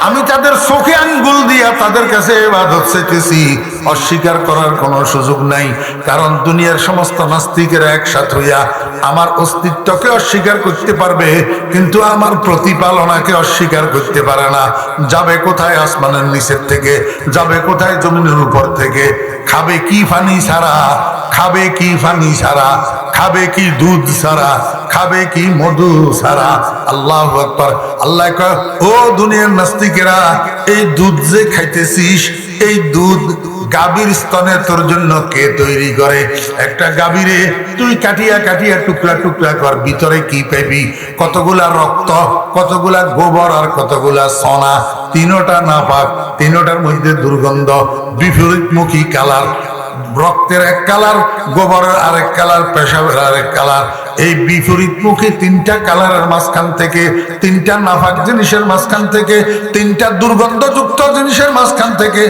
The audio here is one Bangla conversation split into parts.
আমি তাদের চোখে আঙ্গুল দিয়া তাদের কাছে ইবাদত চাইতেছি, অস্বীকার করার কোনো সুযোগ নাই। কারণ দুনিয়ার সমস্ত নাস্তিকেরা একসাথে হইয়া আমার অস্তিত্বকে অস্বীকার করতে পারবে, কিন্তু আমার প্রতিপালনাকে অস্বীকার করতে পারে না। যাবে কোথায় আসমানের নিচের থেকে, যাবে কোথায় জমিনের উপর থেকে, খাবে কি পানি ছাড়া, খাবে কি পানি ছাড়া, খাবে কি দুধ ছাড়া, খাবে কি মধু ছাড়া। আল্লাহু আকবার। আল্লাহ কয়, ও দুনিয়ার নাস্তিকেরা, এই দুধ যে খাইতেছিস, এই দুধ গাভীর স্তনে তোর জন্য কে তৈরি করে? একটা গাভীরে তুই কাটিয়া কাটিয়া টুকরা টুকরা কর, ভিতরে কি পাবি? কতগুলা রক্ত, কতগুলা গোবর, আর কতগুলা সোনা। তিনোটা নাপাক, তিনোটার মধ্যে দুর্গন্ধ, বিপরীতমুখী কালার। রক্তের এক কালার, গোবরের আরেক কালার, পেশাবের আরেক কালার। এই বিপরীতমুখী তিনটা কালারের মাঝখান থেকে, তিনটা নাফাক জিনিসের মাঝখান থেকে, তিনটা দুর্গন্ধযুক্ত জিনিসের মাঝখান থেকে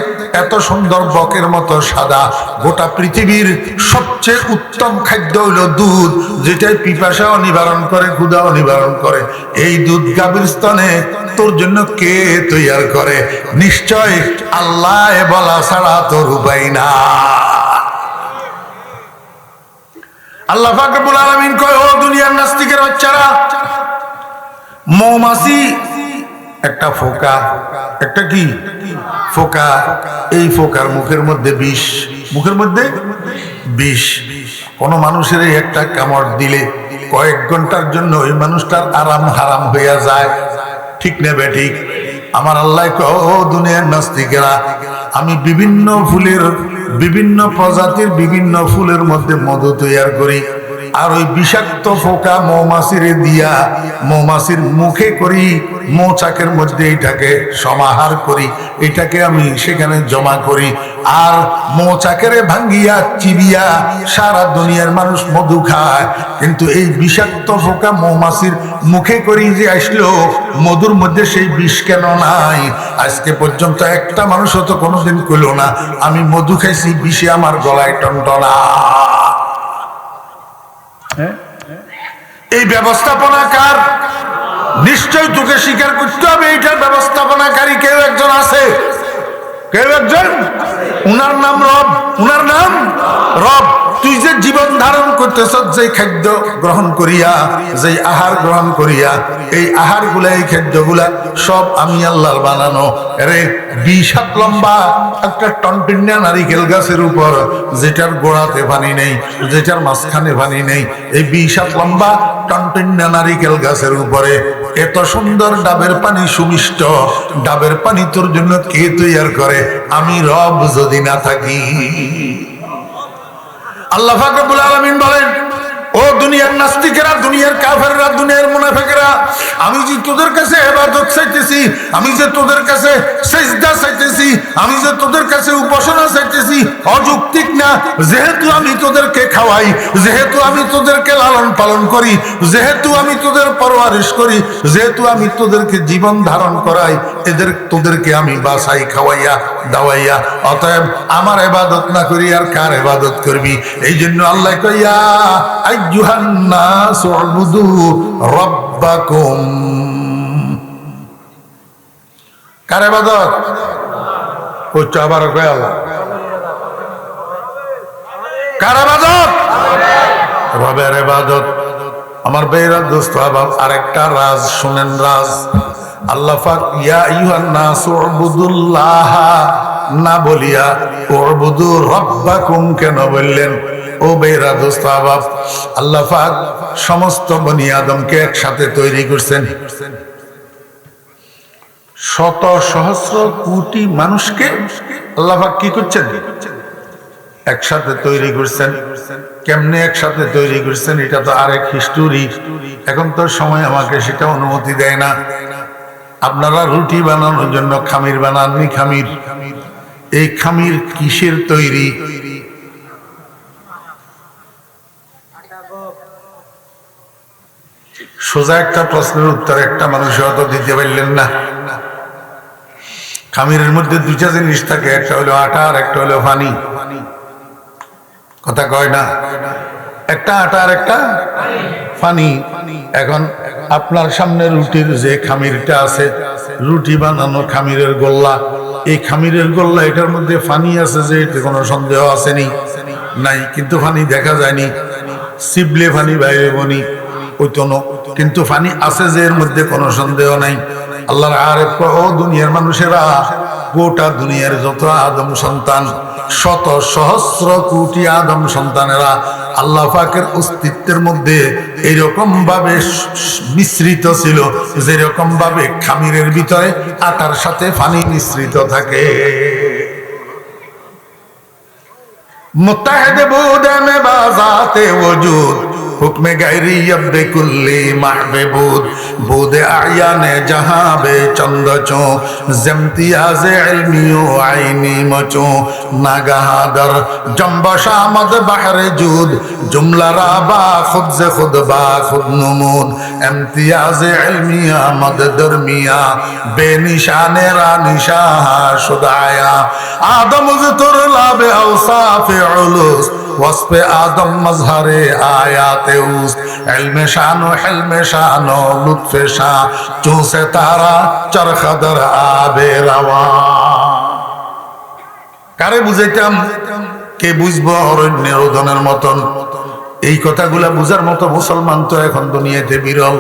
এত সুন্দর বকের মতো সাদা। গোটা পৃথিবীর সবচেয়ে উত্তম খাদ্য হইল দুধ, যেটাই পিপাসাও নিবারণ করে, ক্ষুধাও নিবারণ করে। এই দুধ গাভীর স্তনে তোর জন্য কে তৈরি করে? নিশ্চয় আল্লাহ বলা ছাড়া তোর উপায় না। আল্লাহ পাক রব্বুল আলামিন কয়, ও দুনিয়ার নাস্তিকের বাচ্চারা, মৌমাছি একটা ফোকা, একটা কি ফোকা, এই ফোকার মুখের মধ্যে বিষ, মুখের মধ্যে বিষ। কোন মানুষের একটা কামড় দিলে কয়েক ঘন্টার জন্য ওই মানুষটার আরাম হারাম হইয়া যায়, ঠিক না বেঠিক? আমার আল্লাহ কয়, ও দুনিয়ার নাস্তিকেরা, আমি বিভিন্ন ফুলের, বিভিন্ন প্রজাতির বিভিন্ন ফুলের মধ্যে মধু তৈরি করি, আর ওই বিষাক্ত ফোকা মৌমাছিরে দিয়া মৌমাছির মুখে করি, মৌচাকের মধ্যে এটাকে সমাহার করি, এটাকে আমি সেখানে জমা করি, আর মৌচাকেরে ভাঙ্গিয়া চিবিয়া সারা দুনিয়ার মানুষ মধু খায়। কিন্তু এই বিষাক্ত ফোকা মৌমাছির মুখে করি যে আসলো, মধুর মধ্যে সেই বিষ কেন নাই? আজকে পর্যন্ত একটা মানুষও তো কোনোদিন কইল না আমি মধু খাইছি, বিষে আমার গলায় টনটনা। এই ব্যবস্থাপনা কার? নিশ্চয় তোকে স্বীকার করতে হবে, এইটার ব্যবস্থাপনাকারী কেউ একজন আছে, কেউ একজন। উনার নাম রব, উনার নাম রব। তুই যে জীবন ধারণ করতেছ, যে খাদ্য গ্রহণ করিয়া, যে আহার গ্রহণ করিয়া, এই আহার গুলা, এই খাদ্যগুলা সব আমি আল্লাহর বানানো। রে 20 হাত লম্বা একটা টনটিন্না নারিকেল গাছের উপর, যেটার গোড়াতে পানি নেই, যেটার মাঝখানে পানি নেই, এই 20 হাত লম্বা টনটিন্না নারিকেল গাছের উপরে এত সুন্দর ডাবের পানি সুমিষ্ট, ডাবের পানি তোর জন্য কে তৈরি করে? আমি রব যদি না থাকি। আল্লাহ পাক রব্বুল আলামিন বলেন, ও দুনিয়ার নাস্তিকেরা, দুনিয়ার কাফেররা, দুনিয়ার মুনাফিকরা, আমি যে তোদের কাছে ইবাদত চাইতেছি, আমি যে তোদের কাছে সিজদা চাইতেছি, আমি যে তোদের কাছে উপাসনা চাইতেছি, অযৌক্তিক না। যেহেতু আমি তোদেরকে খাওয়াই, যেহেতু আমি তোদেরকে লালন পালন করি, যেহেতু আমি তোদের পরওয়ারিশ করি, যেহেতু আমি তোদেরকে জীবন ধারণ করাই, তোদেরকে আমি বাসাই খাওয়াইয়া দাওয়াইয়া, অতএব আমার ইবাদত না করি আর কার ইবাদত করবি? এই জন্য আল্লাহ কইয়া, আইয়ুহান নাস উবুদু রাব্বাকুম। কার ইবাদত? কইছো আবার কয় আল্লাহ। কার ইবাদত? রবের ইবাদত। আমার বেরা দোস্ত আবার আরেকটা রাজ শুনেন, রাজ। আল্লাহ পাক ইয়া আইয়ুহান নাস উবুদুল্লাহ না বলিয়া উবুদু রাব্বাকুম কেন বললেন? ও বেরা দোস্ত আবাব, আল্লাহ পাক সমস্ত বনি আদমকে একসাথে তৈরি করছেন। শত সহস্র কোটি মানুষকে আল্লাহ পাক কি করছেন? একসাথে তৈরি করছেন। কেমনে একসাথে তৈরি করছেন এটা তো আরেক হিস্টোরি, এখন তো সময় আমাকে সেটা অনুমতি দেয় না। আপনারা রুটি বানানোর জন্য খামির বানাননি, খামির। এই খামির কিসের তৈরি? সোজা একটা প্রশ্নের উত্তর একটা মানুষ হয়তো দিতে পারলেন না। খামিরের মধ্যে দুইটা জিনিস থাকে, একটা হলো আটা আর একটা হলো পানি। কথা কয় না? একটা আটা আর একটা পানি। এখন আপনার সামনে রুটির যে খামিরটা আছে, রুটি বানানো খামিরের গোল্লা, এই খামিরের গোল্লা, এটার মধ্যে পানি আছে যে এতে কোনো সন্দেহ আসেনি? নাই, কিন্তু পানি দেখা যায়নি। সিবলে পানি বাইরে বনি ওইতনো, কিন্তু পানি আছে যে এর মধ্যে কোনো সন্দেহ নাই। আল্লাহর আরেফ ও দুনিয়ার মানুষেরা, গোটা দুনিয়ার যত আদম সন্তান, শত সহস্র কোটি আদম সন্তানেরা আল্লাহ পাকের অস্তিত্বের মধ্যে এরকম ভাবে মিশ্রিত ছিল, যেরকম ভাবে খামিরের ভিতরে আটার সাথে পানি মিশ্রিত থাকে। মুত্তাহিদ বুদে মে বাজাতে ওজুদ, हुक्म गैरियत बे कुल्ली महबूद, बूदे आयाने जहां बे चंद चो, जमतियाज़े इल्मियो आईनी मचो, नागहादर जंबशा मद बहरे जूद, जुमला राबा खुद से खुद बा खुद नमूद, इम्तियाज़े इल्मिया मद दरमिया, बेनिशाने रानिशा शुदाया, आदम ज़तुर लाबे औसाफ़े उलूस, वस्फ़े आदम मज़हरे आयाते उस, इल्मे शानो हिल्मे शानो लुत्फ़े शाह, चूसे तारा चरखदर आबे रवा। कारे बुझाइताम, के बुझबो अरण्যের রোদনের মতন। এই কথাগুলা বুঝার মতো মুসলমান তো এখন দুনিয়াতে বিরল।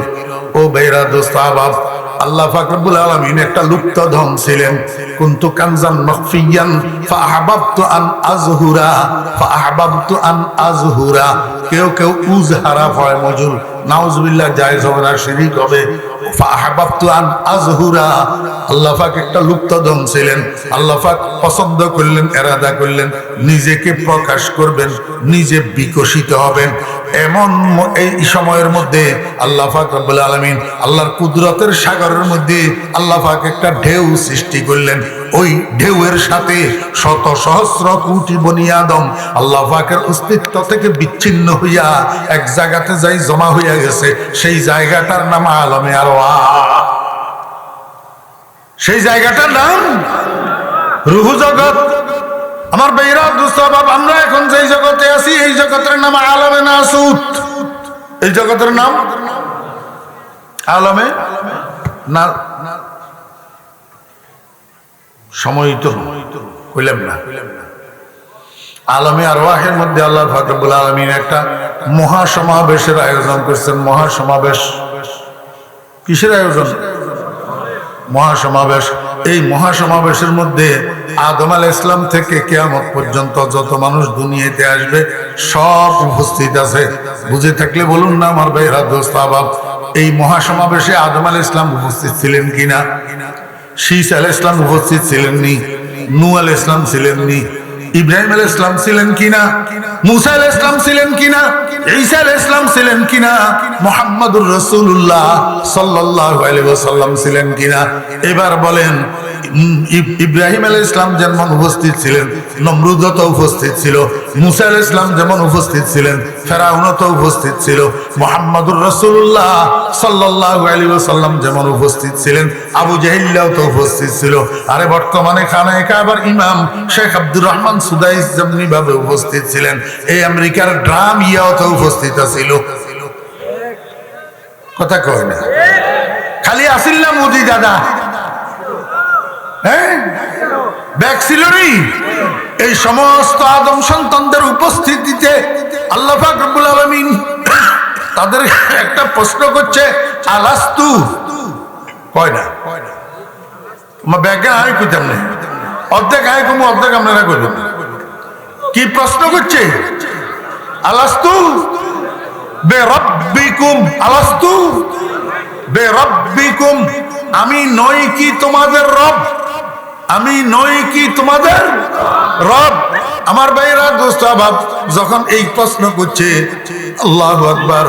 ও বেরা দোস্ত আবাব, আল্লাহ পাক রব্বুল আলামিন একটা লুপ্ত ধন ছিলেন। কুনতু কানজান মাখফিয়ান ফাআহবাবতু আন আযহুরা। কেউ কেউ উজহারা হয় মজুল, নাউজুবিল্লাহ, জায়েজ হবে না, শিরক হবে। ফাআহবাবতু আন আযহুরা, আল্লাহ পাক একটা লুপ্ত ধন ছিলেন। আল্লাহ পাক পছন্দ করলেন, এরাদা করলেন নিজেকে প্রকাশ করবেন, নিজে বিকশিত হবেন। এমন এই সময়ের মধ্যে আল্লাহ পাক রব্বুল আলামিন আল্লাহর কুদরতের সাগরের মধ্যে আল্লাহ পাক একটা ঢেউ সৃষ্টি করলেন। ওই ঢেউয়ের সাথে শত সহস্র কোটি বনি আদম আল্লাহ পাকের অস্তিত্ব থেকে বিচ্ছিন্ন হইয়া এক জায়গাতে যাই জমা হইয়া গেছে। সেই জায়গাটার নাম আলমে আরওয়াহ। সেই জায়গাটার নাম রূহ জগৎ। আমার বেইরা দোস্ত বাপ, আমরা এখন যেই জগতে আছি এই জগতের নাম আলমে নাসুত। এই জগতের নাম আলমে না, সময় তো কইলাম না। আলমে আরওয়াহের মধ্যে আল্লাহ পাক রব্বুল আলামিন একটা মহাসমাবেশের আয়োজন করছেন। মহাসমাবেশ কিসের আয়োজন? মহাসমাবেশ। এই মহাসমাবেশের মধ্যে আদম আলাইহিস সালাম থেকে কিয়ামত পর্যন্ত যত মানুষ দুনিয়াতে আসবে সব উপস্থিত আছে। বুঝে থাকলে বলুন না আমার ভাইরা দোস্ত আবাব, এই মহাসমাবেশে আদম আলাইহিস সালাম উপস্থিত ছিলেন কিনা? শীস আলাইহিস সালাম উপস্থিত ছিলেননি? নূহ আলাইহিস সালাম ছিলেননি? ইব্রাহিম আলাইহিস সালাম ছিলেন কিনা? মুসা আলাইহিস সালাম ছিলেন কিনা? ঈসা আলাইহিস সালাম ছিলেন কিনা? মুহাম্মদুর রাসূলুল্লাহ সাল্লাল্লাহু আলাইহি ওয়াসাল্লাম ছিলেন কিনা? এবার বলেন, ইব্রাহিম আলাইহিস সালাম যেমন উপস্থিত ছিলেন, নমরুদও তো উপস্থিত ছিল। মুসা আলাইহিস সালাম যেমন উপস্থিত ছিলেন, ফেরাউনও তো উপস্থিত ছিল। মুহাম্মদুর রাসূলুল্লাহ সাল্লাল্লাহু আলাইহি ওয়াসাল্লাম যেমন উপস্থিত ছিলেন, আবু জাহিলও তো উপস্থিত ছিল। আরে বর্তমানে খানায়ে কাবার ইমাম শেখ আব্দুর রহমান সুদাইস যেমনি ভাবে উপস্থিত ছিলেন, এই আমেরিকার ড্রাম ইয়াও তো উপস্থিত ছিল। কথা কয় না? খালি আসিল না মোদি দাদা? হ্যাঁ, ব্যাগ ছিল নি? এই সমস্ত আদম সন্তানদের উপস্থিতিতে আল্লাহ পাক রব্বুল আলামিন তাদের একটা প্রশ্ন করছে, আলাস্তু কয় না? আমার ব্যাগে আয় কইতাম না, অর্ধেক আয় কমু, অর্ধেক আপনারা কইবেন। কি প্রশ্ন করছে? আলাস্তু বেরাব্বিকুম, আলাস্তু বেরাব্বিকুম, আমি নই কি তোমাদের রব? আমি নই কি তোমাদের রব? আমার ভাইরা দোস্ত আবাব, যখন এই প্রশ্ন করছে, আল্লাহু আকবার,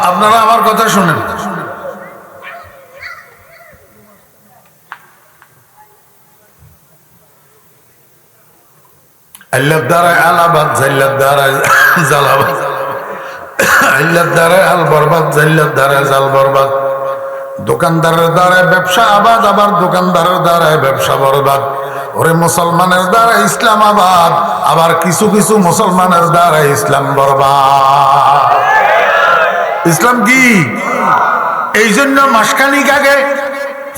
আপনারা আমার কথা শুনেন। আল্লাহ দ্বারায় আলাবাদ, জাল্লার দ্বারায় জালাবাদ, আল্লাহ দ্বারায় আল বরবাদ, জাল্লার দ্বারায় জাল বরবাদ। দোকানদারের দ্বারায় ব্যবসা আবাদ, আবার দোকানদারের দ্বারায় ব্যবসা বরবাদ। ওরে মুসলমানের দ্বারা ইসলাম আবাদ, আবার কিছু কিছু মুসলমানের দ্বারা ইসলাম বরবাদ। ইসলাম কি? এই জন্য মাসখানিক আগে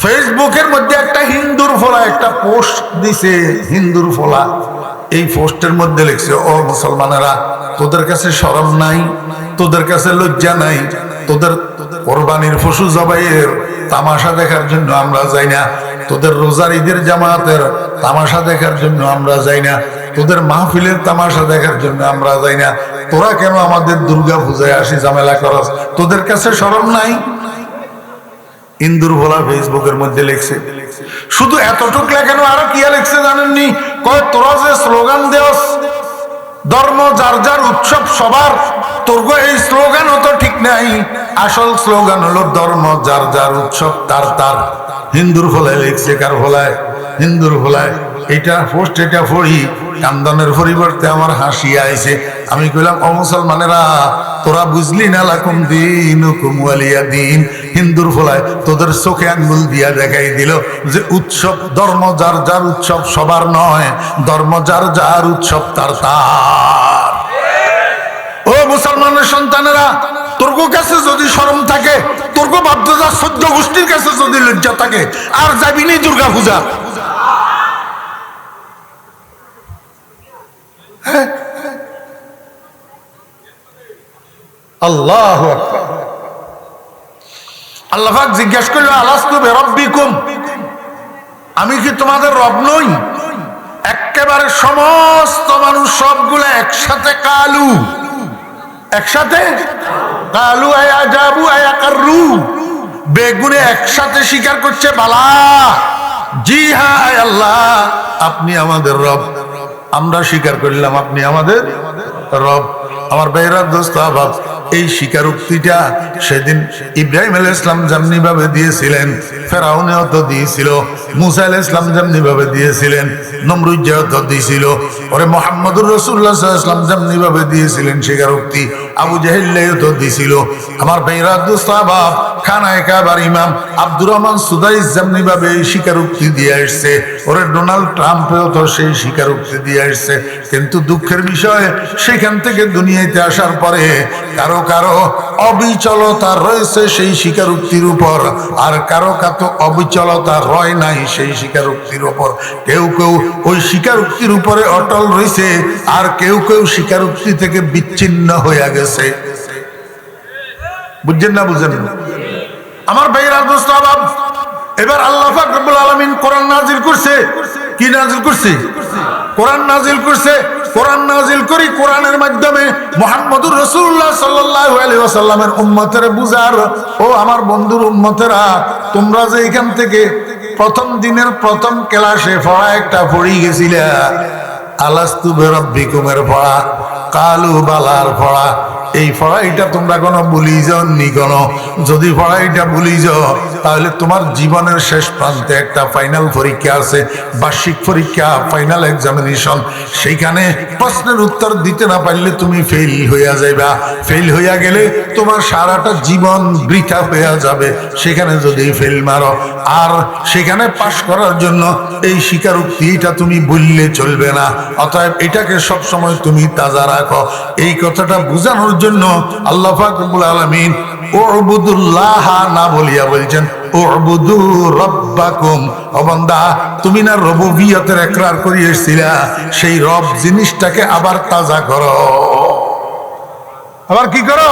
ফেসবুকের মধ্যে একটা হিন্দুর ফলা একটা পোস্ট দিছে। হিন্দুর ফলা এই পোস্টের মধ্যে লিখছে, ও মুসলমানেরা, তোদের কাছে শরম নাই, তোদের কাছে লজ্জা নাই, তোদের কোরবানির পশু জবাইয়ের তামাশা দেখার জন্য আমরা যাই না, তোদের রোজার ঈদের জামাতের তামাশা দেখার জন্য আমরা যাই না, তোদের মাহফিলের তামাশা দেখার জন্য আমরা যাই না, তোরা কেন আমাদের দুর্গা পূজায় আসি ঝামেলা করস, তোদের কাছে শরম নাই? ইন্দুর ভোলা ফেসবুকের মধ্যে লিখছে। শুধু এতটুক লেখেন, আরো কি লিখছে জানেননি? কয় তোরা যে স্লোগান দেওস ধর্ম যার যার উৎসব সবার, তোর এই স্লোগানও তো ঠিক নাই। আসল স্লোগান হলো ধর্ম যার যার উৎসব তার তার। হিন্দুর ভোলায় লিখছে। কার ভোলায়? হিন্দুর ভোলায়। এটা পোস্ট, এটা পড়ি কান্দনের পরিবর্তে আমার হাসি আইছে। আমি কইলাম, ও মুসলমানেরা, তোরা বুঝলি না, লাকুম দীনুকুম ওয়ালিয়া দিন। হিন্দুর ফলায় তোদের চোখে আঙ্গুল দিয়া দেখাই দিল যে উৎসব ধর্ম যার যার উৎসব সবার নয়, ধর্ম যার যার উৎসব তার তার। ও মুসলমানের সন্তানেরা, তোর কাছে যদি শরম থাকে, তোর বাধ্যতা 14 গোষ্ঠীর কাছে যদি লজ্জা থাকে, আর যাবিনি দুর্গা পূজা। আল্লাহু আকবার। আল্লাহ পাক জিজ্ঞেস করলো, আলাস্তু বিরাব্বিকুম, আমি কি তোমাদের রব নই? একেবারে সমস্ত মানুষ সবগুলো একসাথে কালু, একসাথে কালু আয়া জাবু আয়া কাররু, বেগুনে একসাথে স্বীকার করছে, বালা জি হ্যাঁ আয় আল্লাহ, আপনি আমাদের রব। আমরা স্বীকার করলাম আপনি আমাদের রব। আমার ভাইরা, দোস্ত, আবাব, এই স্বীকারোক্তিটা সেদিন ইব্রাহিম আলাইহিস সালাম যেমনি ভাবে দিয়েছিলেন, ফেরাউনেও তো দিয়েছিল, মুসা আলাইহিস সালাম যেমনি ভাবে দিয়েছিলেন, নমরুদ তো দিয়েছিল, ওরে মুহাম্মদুর রাসূলুল্লাহ সাল্লাল্লাহু আলাইহি ওয়াসাল্লাম যেমনি ভাবে দিয়েছিলেন স্বীকারোক্তি, আবু জাহেলও তো দিয়েছিল। আমার ভাইরা, দোস্ত, আবাব, খানায়ে কাবার ইমাম আব্দুর রহমান সুদাইস যেমনি ভাবে এই স্বীকারোক্তি দিয়ে আসছে, ওরে ডোনাল্ড ট্রাম্পও তো সেই স্বীকারোক্তি দিয়ে আসছে। কিন্তু দুঃখের বিষয়, সেখান থেকে দুনিয়াতে আসার পরে কারো কারো অবিচলতা রয়েছে সেই স্বীকারোক্তির উপর, আর কারো কারো অবিচলতা রয় নাই সেই স্বীকারোক্তির উপর। কেউ কেউ ওই স্বীকারোক্তির উপরে অটল রয়েছে, আর কেউ কেউ স্বীকারোক্তি থেকে বিচ্ছিন্ন হয়ে গেছে। বুঝছেন না? বুঝেন না? আমার ভাইয়েরা, দোস্ত, আবাব, এবার আল্লাহ পাক রব্বুল আলামিন কোরআন নাজিল করছে। কি নাজিল করছে? কোরআন নাজিল করছে। কোরআন নাজিল করি কোরআনের মাধ্যমে মুহাম্মদুর রাসূলুল্লাহ সাল্লাল্লাহু আলাইহি ওয়াসাল্লামের উম্মতের বুঝার, ও আমার বন্ধুর উম্মতেরা, তোমরা যে এখান থেকে প্রথম দিনের প্রথম ক্লাসে পড়া একটা পড়ি গেছিলা, আলাস্তু বিরাব্বিকুমের পড়া, কালু বালার পড়া, এই পড়াইটা তোমরা কোনো ভুলি যাওনি। কোনো যদি পড়াইটা ভুলি যাও, তাহলে তোমার জীবনের শেষ প্রান্তে একটা ফাইনাল পরীক্ষা আছে, বার্ষিক পরীক্ষা, ফাইনাল এক্সামিনেশন। সেইখানে প্রশ্নের উত্তর দিতে না পারলে তুমি ফেল হইয়া যাইবা। ফেল হইয়া গেলে তোমার সারাটা জীবন বৃথা হইয়া যাবে সেখানে যদি ফেল মারো। আর সেখানে পাশ করার জন্য এই স্বীকারোক্তিটা তুমি বললে চলবে না। অতএব এটাকে সবসময় তুমি তাজা রাখো। এই কথাটা বোঝানোর জন্য আল্লাহ পাক রব্বুল আলামিন উবুদুল্লাহ না বলিয়া বলছেন উবুদু রাব্বাকুম। ও বান্দা, তুমি না রুবুবিয়তের ইকরার করে এসেছিলা, সেই রব জিনিসটাকে আবার তাজা করো। আবার কি করো?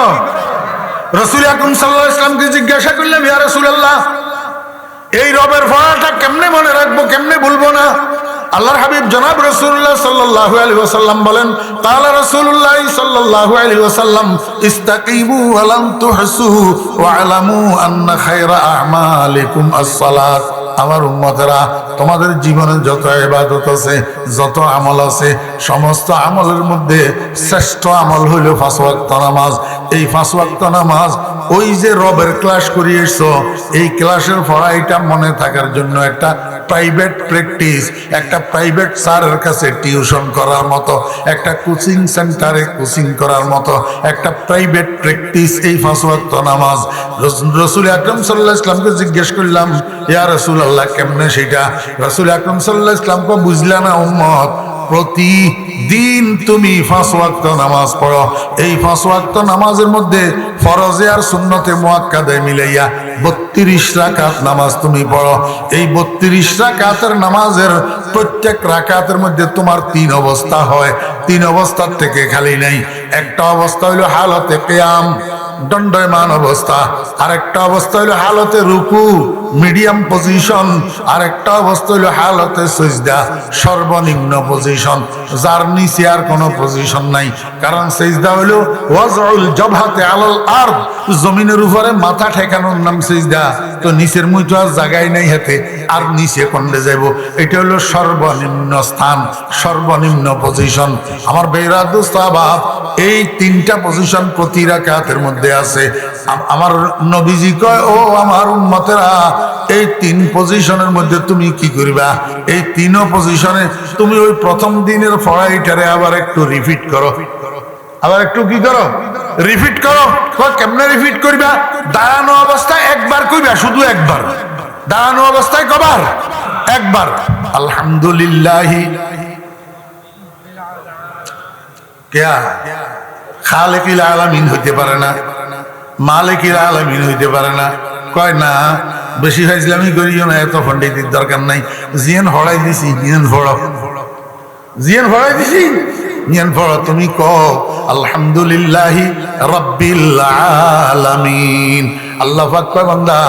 রাসূল আকরাম সাল্লাল্লাহু আলাইহি ওয়াসাল্লামকে জিজ্ঞাসা করলাম, ইয়া রাসূলুল্লাহ, এই রবের পড়াটা কেমনে মনে রাখবো, কেমনে ভুলবো না? আল্লাহর হাবিব জনাব রাসূলুল্লাহ সাল্লাল্লাহু আলাইহি ওয়াসাল্লাম বলেন, ক্বালা রাসূলুল্লাহ সাল্লাল্লাহু আলাইহি ওয়াসাল্লাম, ইস্তাকিমু ওয়া লাম তুহসু ওয়া আলামু আন্না খায়রা আমালিকুম আস-সালাত। আমার উম্মতেরা, তোমাদের জীবনে যত ইবাদত আছে, যত আমল আছে, সমস্ত আমলের মধ্যে শ্রেষ্ঠ আমল হইল 5 ওয়াক্ত নামাজ। এই 5 ওয়াক্ত নামাজ ওই যে রবের ক্লাস করিয়েছো, এই ক্লাসের পড়াইটা মনে থাকার জন্য একটা প্রাইভেট প্র্যাকটিস, একটা প্রাইভেট স্যারের কাছে টিউশন করার মতো, একটা কোচিং সেন্টারে কোচিং করার মতো একটা প্রাইভেট প্র্যাকটিস এই 5 ওয়াক্ত নামাজ। রাসূল আকরাম সাল্লাল্লাহু আলাইহি ওয়াসাল্লামকে জিজ্ঞেস করলাম, ইয়া রাসূলুল্লাহ কেমনে সেটা? রাসূল আকরাম সাল্লাল্লাহু আলাইহি ওয়াসাল্লামকে বুঝলা না উম্মত, প্রতিদিন তুমি 5 ওয়াক্ত নামাজ পড়ো। এই 5 ওয়াক্ত নামাজের মধ্যে ফরজে আর সুন্নতে মুআক্কাদায় মিলাইয়া 32 রাকাত নামাজ তুমি পড়ো। এই 32 রাকাতের নামাজের প্রত্যেক রাকাতের মধ্যে তোমার 3 অবস্থা হয়। 3 অবস্থার থেকে খালি নেই। একটা অবস্থা হইল হালতে কিয়াম, দণ্ডায়মান অবস্থা। আরেকটা অবস্থা হইল হালতে রুকু, মিডিয়াম পজিশন। আরেকটা অবস্থা হইল হালতে সিজদা, সর্বনিম্ন পজিশন, যার নিচে আর কোনো পজিশন নাই। কারণ সিজদা হইল ওয়াজউল জাবহাতে আলাল আরদ, জমিনের উপরে মাথা ঠেকানোর নাম সিজদা। তো নিচের মুইতো আর জায়গায় নাই হাতে, আর নিচে কোনটা যাইব? এটা হলো সর্বনিম্ন স্থান, সর্বনিম্ন পজিশন। আমার বেরাদু সাহাব, এই 3টা পজিশন প্রতি রাকাতের মধ্যে আছে। আমার নবীজি কয়, ও আমার উম্মতেরা, এই 3 পজিশনের মধ্যে তুমি কি করবা? এই 3 পজিশনে তুমি ওই প্রথম দিনের পড়াইটারে আবার একটু রিপিট করো। আবার একটু কি করো? রিপিট করো। কেমনে রিপিট করবা? দাঁড়ানো অবস্থায় একবার কইবা, শুধু একবার। দাঁড়ানো অবস্থায় কবার? একবার। আলহামদুলিল্লাহি কেয়া খালিকিল আলামিন হইতে পারে না, মালিকিল আলামিন হইতে পারে না। কয় না, বেশি ফাইজলামি করিও না, এত পণ্ডিতের দরকার নাই। জিয়ান হড়াই দিছি, জিয়ান ফড়ো, জিয়ান ফড়াই দিছি, জিয়ান ফড়ো। তুমি কও আলহামদুলিল্লাহি রাব্বিল আলামিন। আল্লাহ পাক কয়, বান্দা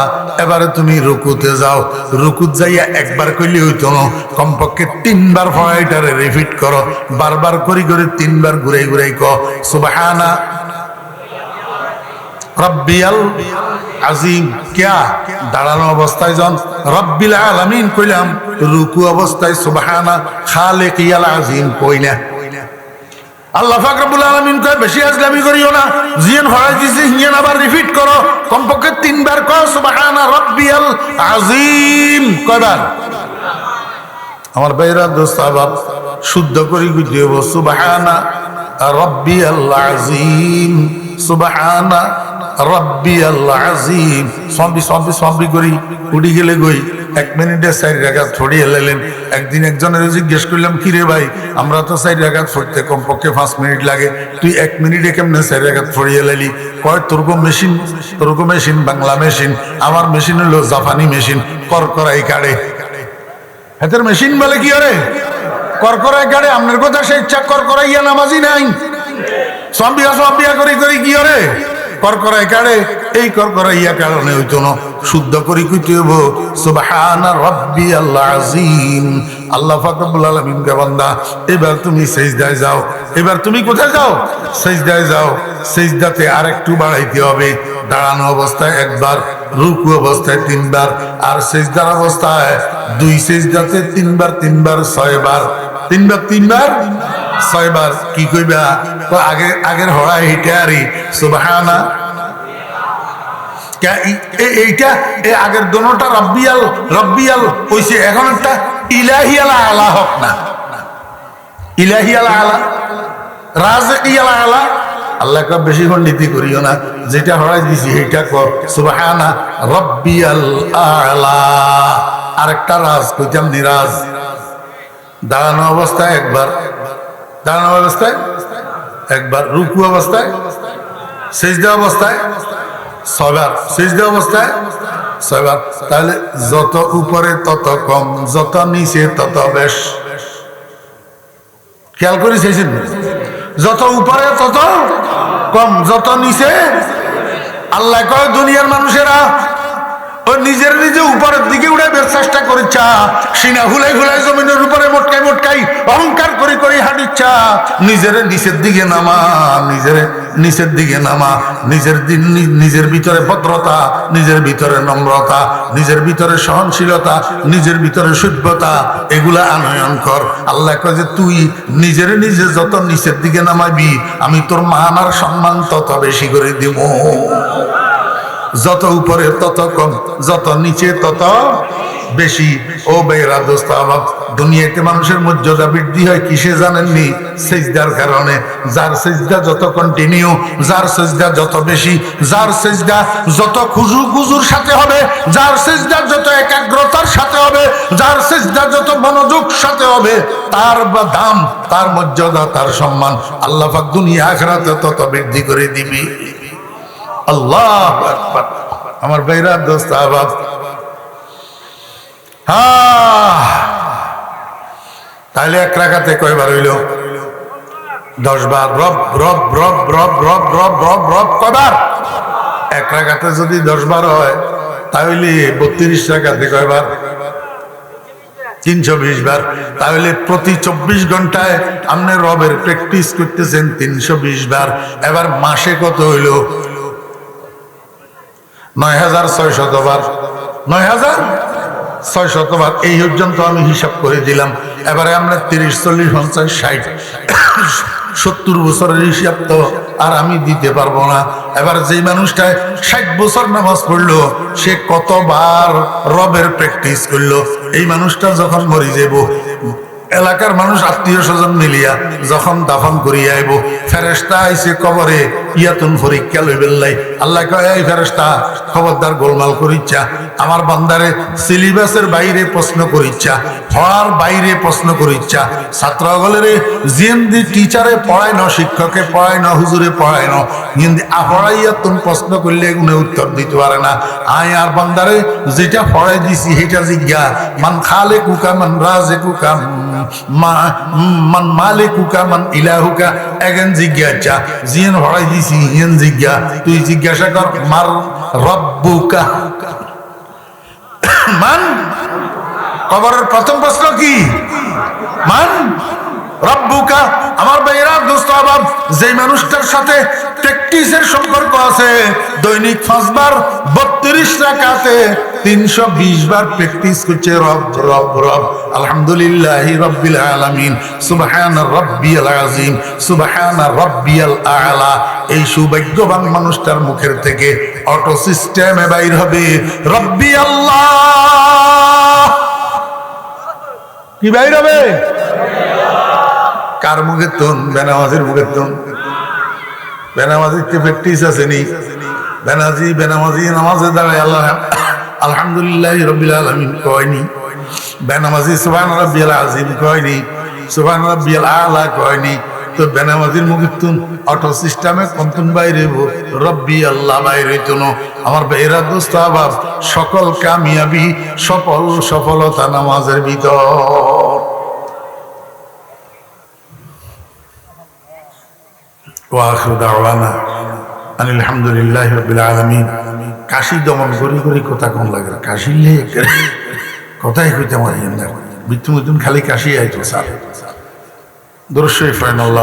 এবারে তুমি রুকুতে যাও। রুকুত যাইয়া একবার কইলে হইতো না, কমপক্ষে 3 বার ফড়াইটারে রিপিট করো। বারবার করি করে 3 বার ঘুরাই ঘুরাই কও সুবহানা রব্বিয়াল আজিম। কিয়া দাঁড়ানো অবস্থায় যখন রব্বিল আলামিন কইলাম, রুকু অবস্থায় সুবহানা খালিকিয়াল আজিম কইনা। আল্লাহ পাক রব্বুল আলামিন কয়, বেশি আজলামি করিও না, জিয়ান হড়াই দিছি, হিয়ান আবার রিপিট করো। কমপক্ষে 3 বার কও সুবহানা রব্বিয়াল আজিম। কয়বার? আমার ভাইরা দোস্ত আবাব শুদ্ধ করি বুঝিব, সুবহানা রব্বিয়াল আজিম, সুবহানা রব্বিয়াল আজিম। সবি করি উঠি গেলে গই 1 মিনিটে 4 রাকাত পড়িয়ে এলেন। একদিন একজনের জিজ্ঞেস করলাম, কিরে ভাই, আমরা তো 4 রাকাত পড়তে কমপক্ষে 5 মিনিট লাগে, তুই 1 মিনিটে কেমনে 4 রাকাত পড়িয়ে এলি? কয়, তোরকম মেশিন বাংলা মেশিন, আমার মেশিন হলো জাপানি মেশিন, করকরাই কাড়ে। হাতের মেশিন বলে কি আরে করকরাই কাড়ে? আপনার কথা সে ইচ্ছা করকরাইয়া নামাজি নাই, সবিয়া করি কি আরে করকরাই কাড়ে। এই করকরাইয়া কারণে হইতো না, শুদ্ধ করি কইতে হইব সুবহানা রাব্বিয়াল আযীম। আল্লাহ পাক রব্বুল আলামিন কে বান্দা, এবার তুমি সিজদায় যাও। এবার তুমি কোথায় যাও? সিজদায় যাও। সিজদাতে আরেকটু বাড়াইতে হবে। দাঁড়ানো অবস্থায় একবার, রুকু অবস্থায় 3 বার, আর সিজদার অবস্থায় 2 সিজদাতে 3 বার 6 বার। 3 বার 6 বার। কি কইবা? আগের হড়াই হেঁটে আরি সুবহানা। এইটা আগের দোনোটা রব্বিয়াল হইছে, এখন একটা ইলাহিয়াল আলা হক না, ইলাহিয়াল আলা, রাজিকিয়াল আলা। আল্লাহ কা বেশি খন্ডিতি করিও না, যেটা হড়াই দিছি সেইটা কর সুবহানা রব্বিয়াল আলা। আরেকটা রাজ কইতাম নিরাজ। দাঁড়ানো অবস্থায় একবার, দাঁড়ানো অবস্থায় একবার, রুকু অবস্থায়, সিজদা অবস্থায় 6 বার, সিজদা অবস্থায় 6 বার। তাহলে যত উপরে তত কম, যত নিচে তত বেশ। খেয়াল করে চাইছেন? যত উপরে তত কম, যত নিচে। আল্লাহ কয়, দুনিয়ার মানুষেরা, ওই নিজের নিজে উপরের দিকে উড়াইবার চেষ্টা করিচ্ছা, সিনা হুলাই হুলাই জমিনের উপরে মোটকাই মোটকাই অহংকার করে করে হাঁটিচ্ছা। নিজের নিচের দিকে নামা, নিজের নিচের দিকে নামা। নিজের ভিতরে ভদ্রতা, নিজের ভিতরে নম্রতা, নিজের ভিতরে সহনশীলতা, নিজের ভিতরে সভ্যতা, এগুলা আনয়ন কর। আল্লাহ কয় যে তুই নিজের নিজে যত নিচের দিকে নামাবি, আমি তোর মান আর সম্মান তত বেশি করে দিব। যত উপরে তত কম, যত নিচে তত বেশি। ও বেরা দোস্ত আমার, দুনিয়াতে মানুষের মর্যাদা বৃদ্ধি হয় কিসে জানেননি? সেজদার কারণে। যার সেজদা যত কন্টিনিউ, যার সেজদা যত বেশি, যার সেজদা যত খুজুর সাথে হবে, যার সেজদা যত একাগ্রতার সাথে হবে, যার সেজদা যত মনোযোগ সাথে হবে, তার বা দাম, তার মর্যাদা, তার সম্মান আল্লাহ পাক দুনিয়া আখিরাতে তত বৃদ্ধি করে দিবি। আল্লাহু আকবার। আমার ভাইরা দোস্ত আবাব, তাহলে এক রাকাতে কয়বার হইল? 10 বার। রব রব রব রব রব রব রব রব কয়বার? এক রাকাতে যদি 10 বার হয়, তাহলে 32 রাকাতে কয়বার? 320 বার। তাহলে প্রতি 24 ঘন্টায় আপনি রবের প্র্যাকটিস করতেছেন 320 বার। এবার মাসে কত হইল? 9600 বার। 9600 বার। এই পর্যন্ত আমি হিসাব করে দিলাম। এবারে আমরা 30, 40, 50, 60, 70 বছরের হিসাব তো আর আমি দিতে পারবো না। এবার যেই মানুষটায় 60 বছর নামাজ পড়লো, সে কতবার রবের প্র্যাকটিস করলো। এই মানুষটা যখন মরে যাব, এলাকার মানুষ আত্মীয় স্বজন মিলিয়া যখন দাফন করিয়া আইব, ফেরেশতা আইছে কবরে ইয়াতুন পরীক্ষা লইবেলাই। আল্লাহ কয়, এই ফেরেশতা খবরদার গোলমাল করিচ্ছা, আমার বান্দারে সিলেবাসের বাইরে প্রশ্ন করিচ্ছা, পড়ার বাইরে প্রশ্ন করিচ্ছা। ছাত্রগলেরে জিএমডি টিচারে পড়ায় না, শিক্ষকে পড়ায় না, হুজুরে পড়ায় না, কিন্তু পড়াইয়া তুমি প্রশ্ন করলে এগুলো উত্তর দিতে পারে না। আয় আর বান্দারে যেটা পড়াই দিছি সেটা জিজ্ঞা, মান খালে কুকা মান রাজে কুকা মান মালিকুকা মান ইলাহুকা, এগেন জিজ্ঞাসা। জিন ভরাই দিছি হিন জিজ্ঞা, তুই জিজ্ঞাসা কর মার রব্বুকা মান। কবরের প্রথম প্রশ্ন কি? মান রব্বুকা। আমার ভাইরা দোস্ত আবাব, যে মানুষটার সাথে প্র্যাকটিসের সম্পর্ক আছে, দৈনিক 5 বার 32 রাকাতে 320 বার প্র্যাকটিস করছে রব রব রব। আলহামদুলিল্লাহি রাব্বিল আলামিন, সুবহানা রাব্বিয়াল আযীম, সুবহানা রাব্বিয়াল আ'লা। এই সৌভাগ্যবান মানুষটার মুখের থেকে অটো সিস্টেমে বাইর হবে রব্বি আল্লাহ। কি বাইর হবে? কার মুখের তোন? বেনামাজির মুখের তোন। বেনামাজির প্র্যাকটিস আছে নি? বেনামাজি নামাজে দাঁড়ায় আল্লাহ আলহামদুলিল্লাহি রাব্বিল আলামিন কয়নি, বেনামাজি সুবহান রাব্বিয়াল আযীম কয়নি, সুবহান রাব্বিয়াল আ'লা কয়নি। তো বেনামাজির মুখের তুন অটো সিস্টেমে কন্তন বাইরে রব্বি আল্লাহ বাইরে তুন। আমার বেহরা দোস্ত আবার, সকল কামিয়াবি, সফলতা নামাজের ভিতর। ওয়াখিরু দাওয়ানা আনিল হামদুলিল্লাহি রাব্বিল আলামিন। কাশি দমন করি করি কথা কোন লাগে, কাশি কথাই কইতে পারি না, মৃত্যু খালি কাশি আইতো স্যার। দরুদ শরীফ পড়েন। আল্লাহ